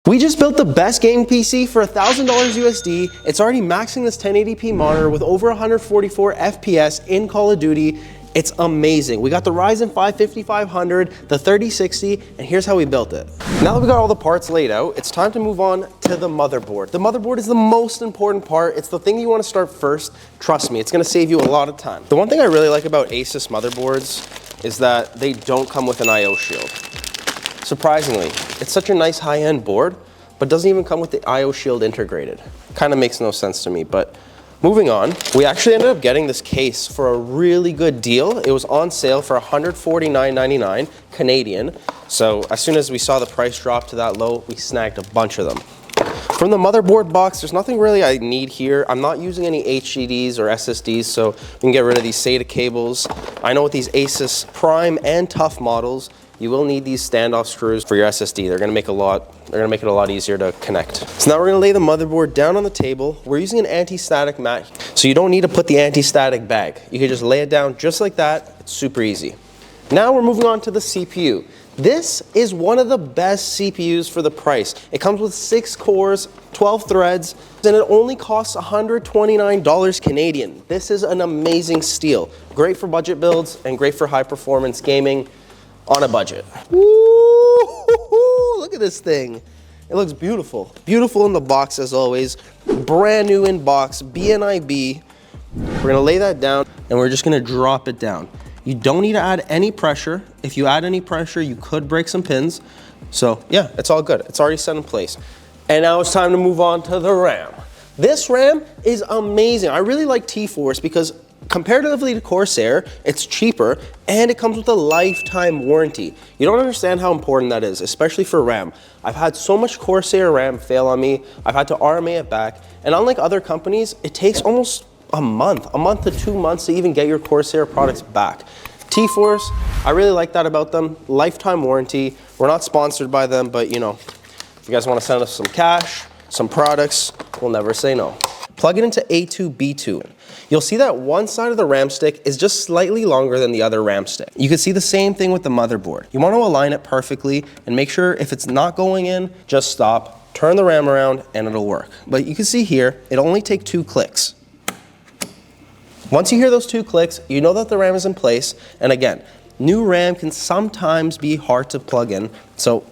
We just built the best gaming PC for $1,000 USD. It's already maxing this 1080p monitor with over 144 FPS in Call of Duty. It's amazing. We got the Ryzen 5 5500, the 3060, and here's how we built it. Now that we got all the parts laid out, it's time to move on to the motherboard. The motherboard is the most important part. It's the thing you want to start first. Trust me, it's going to save you a lot of time. The one thing I really like about Asus motherboards is that they don't come with an I/O shield. Surprisingly, it's such a nice high-end board, but doesn't even come with the I/O shield integrated. Kind of makes no sense to me, but moving on. We actually ended up getting this case for a really good deal. It was on sale for $149.99 Canadian. So as soon as we saw the price drop to that low, we snagged a bunch of them. From the motherboard box, there's nothing really I need here. I'm not using any HDDs or SSDs, so we can get rid of these SATA cables. I know with these Asus Prime and Tough models, you will need these standoff screws for your SSD. They're gonna make it a lot easier to connect. So now we're gonna lay the motherboard down on the table. We're using an anti-static mat, so you don't need to put the anti-static bag. You can just lay it down just like that. It's super easy. Now we're moving on to the CPU. This is one of the best CPUs for the price. It comes with 6 cores, 12 threads, and it only costs $129 Canadian. This is an amazing steal. Great for budget builds and great for high performance gaming on a budget. Woo! Look at this thing. It looks beautiful. Beautiful in the box as always. Brand new in box, BNIB. We're gonna lay that down and we're just gonna drop it down. You don't need to add any pressure. If you add any pressure, you could break some pins. So yeah, it's all good. It's already set in place. And now it's time to move on to the RAM. This RAM is amazing. I really like T-Force because comparatively to Corsair, it's cheaper and it comes with a lifetime warranty. You don't understand how important that is, especially for RAM. I've had so much Corsair RAM fail on me. I've had to RMA it back. And unlike other companies, it takes almost a month to 2 months to even get your Corsair products back. T-Force, I really like that about them. Lifetime warranty. We're not sponsored by them, but you know, if you guys want to send us some cash, some products, we'll never say no. Plug it into A2B2. You'll see that one side of the RAM stick is just slightly longer than the other RAM stick. You can see the same thing with the motherboard. You want to align it perfectly and make sure if it's not going in, just stop, turn the RAM around and it'll work. But you can see here, it'll only take 2 clicks. Once you hear those 2 clicks, you know that the RAM is in place. And again, new RAM can sometimes be hard to plug in. So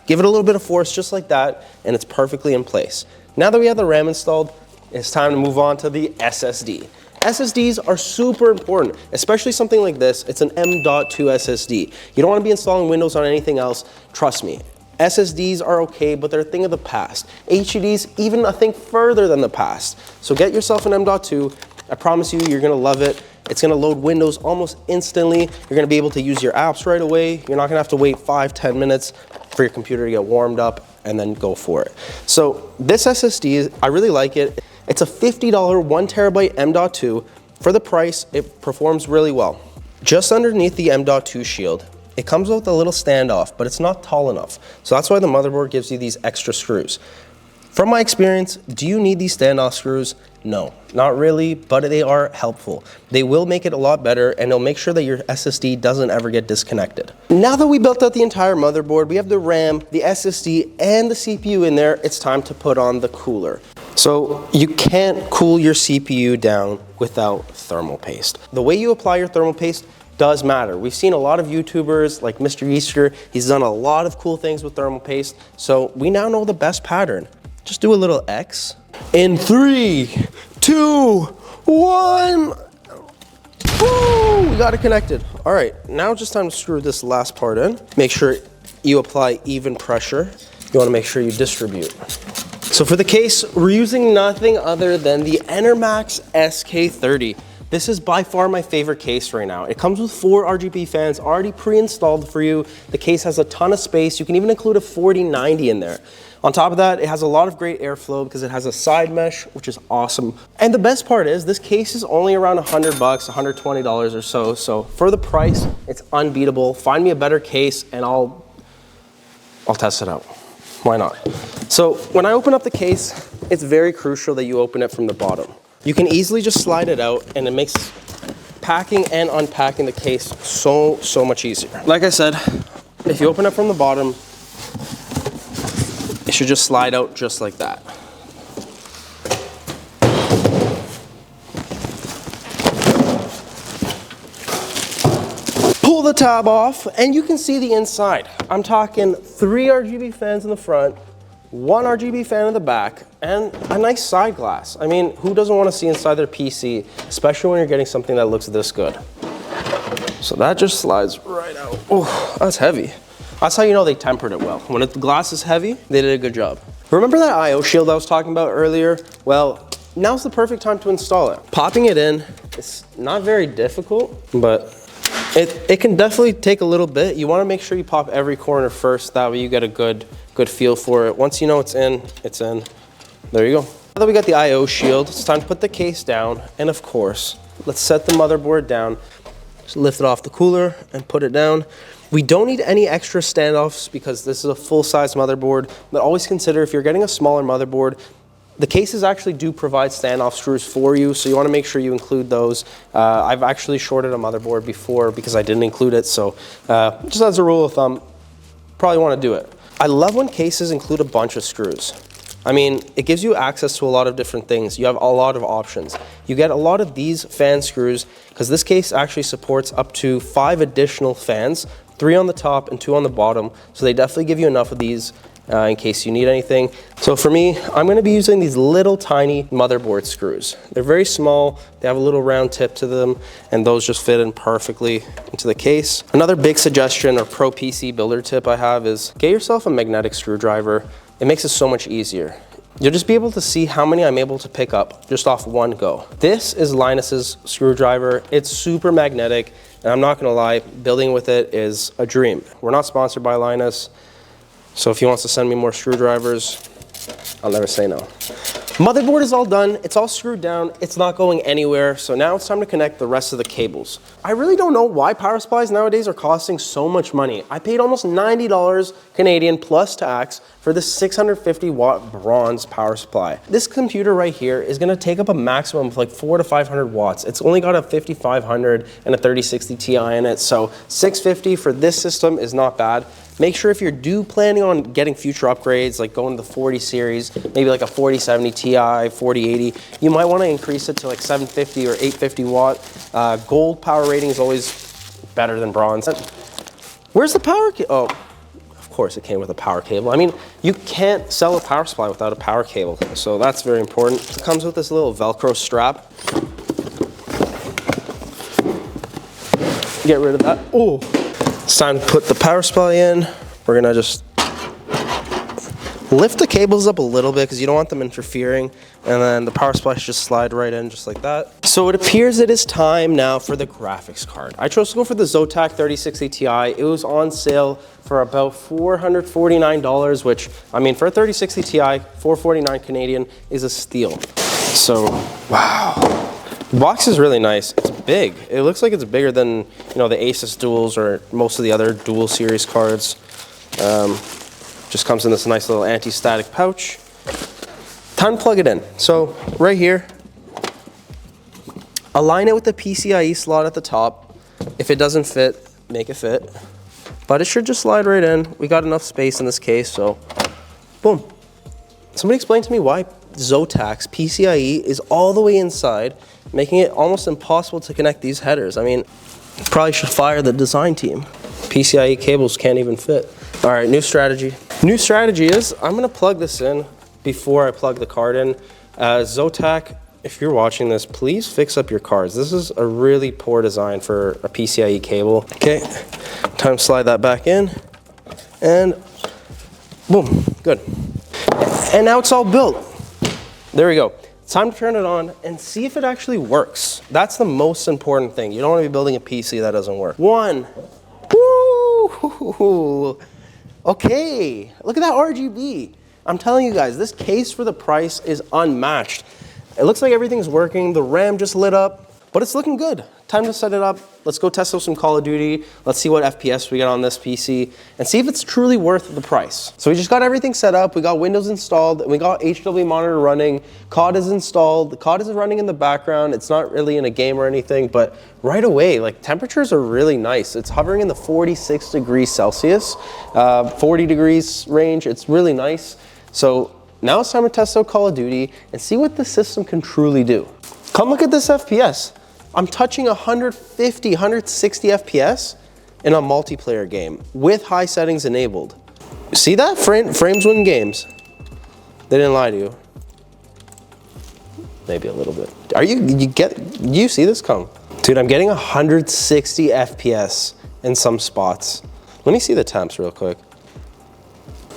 give it a little bit of force just like that and it's perfectly in place. Now that we have the RAM installed, it's time to move on to the SSD. SSDs are super important, especially something like this. It's an M.2 SSD. You don't want to be installing Windows on anything else. Trust me, SSDs are okay, but they're a thing of the past. HDDs, even a thing further than the past. So get yourself an M.2. I promise you, you're gonna love it. It's gonna load Windows almost instantly. You're gonna be able to use your apps right away. You're not gonna have to wait 5-10 minutes for your computer to get warmed up and then go for it. So this SSD, I really like it. It's a $50 1 terabyte M.2. For the price, it performs really well. Just underneath the M.2 shield, it comes with a little standoff, but it's not tall enough. So that's why the motherboard gives you these extra screws. From my experience, do you need these standoff screws? No, not really, but they are helpful. They will make it a lot better and they'll make sure that your SSD doesn't ever get disconnected. Now that we built out the entire motherboard, we have the RAM, the SSD, and the CPU in there, it's time to put on the cooler. So you can't cool your CPU down without thermal paste. The way you apply your thermal paste does matter. We've seen a lot of YouTubers like Mr. Easter. He's done a lot of cool things with thermal paste. So we now know the best pattern. Just do a little X. In 3, 2, 1. Woo! We got it connected. All right, now it's just time to screw this last part in. Make sure you apply even pressure. You want to make sure you distribute. So for the case, we're using nothing other than the Enermax SK30. This is by far my favorite case right now. It comes with 4 RGB fans already pre-installed for you. The case has a ton of space. You can even include a 4090 in there. On top of that, it has a lot of great airflow because it has a side mesh, which is awesome. And the best part is this case is only around $100, $120 or so. So for the price, it's unbeatable. Find me a better case and I'll test it out. Why not? So when I open up the case, it's very crucial that you open it from the bottom. You can easily just slide it out and it makes packing and unpacking the case so much easier. Like I said, if you open it from the bottom, it should just slide out just like that. Pull the tab off and you can see the inside. I'm talking 3 RGB fans in the front, 1 RGB fan in the back, and a nice side glass. I mean, who doesn't want to see inside their PC, especially when you're getting something that looks this good? So that just slides right out. Oh, that's heavy. That's how you know they tempered it well. When the glass is heavy, they did a good job. Remember that I/O shield I was talking about earlier? Well, now's the perfect time to install it. Popping it in, it's not very difficult, but it can definitely take a little bit. You want to make sure you pop every corner first. That way you get a good feel for it. Once you know it's in, it's in. There you go. Now that we got the I/O shield, it's time to put the case down. And of course, let's set the motherboard down. Just lift it off the cooler and put it down. We don't need any extra standoffs because this is a full-size motherboard, but always consider if you're getting a smaller motherboard, the cases actually do provide standoff screws for you, so you want to make sure you include those. I've actually shorted a motherboard before because I didn't include it, so just as a rule of thumb, probably want to do it. I love when cases include a bunch of screws. I mean, it gives you access to a lot of different things. You have a lot of options. You get a lot of these fan screws because this case actually supports up to 5 additional fans, 3 on the top and 2 on the bottom. So they definitely give you enough of these in case you need anything. So for me, I'm going to be using these little tiny motherboard screws. They're very small. They have a little round tip to them, and those just fit in perfectly into the case. Another big suggestion or pro PC builder tip I have is get yourself a magnetic screwdriver. It makes it so much easier. You'll just be able to see how many I'm able to pick up just off one go. This is Linus's screwdriver. It's super magnetic, and I'm not gonna lie, building with it is a dream. We're not sponsored by Linus, so if he wants to send me more screwdrivers, I'll never say no. Motherboard is all done, it's all screwed down, it's not going anywhere, so now it's time to connect the rest of the cables. I really don't know why power supplies nowadays are costing so much money. I paid almost $90 Canadian plus tax for this 650 watt bronze power supply. This computer right here is gonna take up a maximum of like 400 to 500 watts. It's only got a 5500 and a 3060 Ti in it, so 650 for this system is not bad. Make sure if you're planning on getting future upgrades, like going to the 40 series, maybe like a 4070 Ti, 4080, you might want to increase it to like 750 or 850 watt. Gold power rating is always better than bronze. Where's the power cable? Oh, of course it came with a power cable. I mean, you can't sell a power supply without a power cable, so that's very important. It comes with this little Velcro strap. Get rid of that. Oh. It's time to put the power supply in. We're gonna just lift the cables up a little bit because you don't want them interfering, and then the power supply should just slide right in just like that. So it appears it is time now for the graphics card. I chose to go for the Zotac 3060 Ti. It was on sale for about $449, which, I mean, for a 3060 Ti, $449 Canadian is a steal. So, wow. The box is really nice. It's big. It looks like it's bigger than, you know, the Asus Duals or most of the other Dual Series cards. Just comes in this nice little anti-static pouch. Time to plug it in. So right here, align it with the PCIe slot at the top. If it doesn't fit, make it fit. But it should just slide right in. We got enough space in this case, so boom. Somebody explain to me why Zotac's PCIe is all the way inside, making it almost impossible to connect these headers. I mean, probably should fire the design team. PCIe cables can't even fit. All right, new strategy. New strategy is I'm gonna plug this in before I plug the card in. Zotac, if you're watching this, please fix up your cards. This is a really poor design for a PCIe cable. Okay, time to slide that back in, and boom, good. And now it's all built. There we go. It's time to turn it on and see if it actually works. That's the most important thing. You don't want to be building a PC that doesn't work. One. Woo! Okay, look at that RGB. I'm telling you guys, this case for the price is unmatched. It looks like everything's working. The RAM just lit up, but it's looking good. Time to set it up. Let's go test out some Call of Duty. Let's see what FPS we get on this PC and see if it's truly worth the price. So we just got everything set up. We got Windows installed and we got HW monitor running. COD is installed. The COD is running in the background. It's not really in a game or anything, but right away, like, temperatures are really nice. It's hovering in the 46 degrees Celsius, 40 degrees range. It's really nice. So now it's time to test out Call of Duty and see what the system can truly do. Come look at this FPS. I'm touching 150, 160 FPS in a multiplayer game with high settings enabled. See that? Frames win games. They didn't lie to you. Maybe a little bit. You see this come? Dude, I'm getting 160 FPS in some spots. Let me see the temps real quick.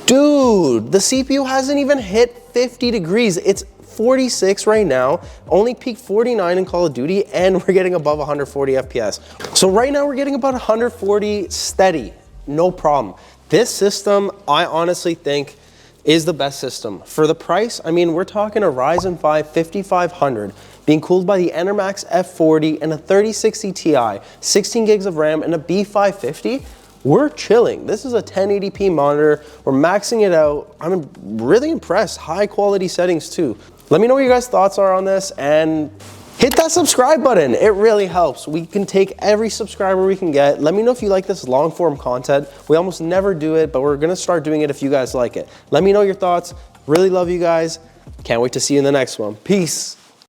Dude, the CPU hasn't even hit 50 degrees. It's 46 right now, only peaked 49 in Call of Duty, and we're getting above 140 FPS. So right now we're getting about 140 steady, no problem. This system, I honestly think, is the best system. For the price, I mean, we're talking a Ryzen 5 5500 being cooled by the Enermax F40 and a 3060 Ti, 16 gigs of RAM, and a B550. We're chilling. This is a 1080p monitor. We're maxing it out. I'm really impressed. High quality settings too. Let me know what your guys' thoughts are on this and hit that subscribe button. It really helps. We can take every subscriber we can get. Let me know if you like this long form content. We almost never do it, but we're gonna start doing it if you guys like it. Let me know your thoughts. Really love you guys. Can't wait to see you in the next one. Peace.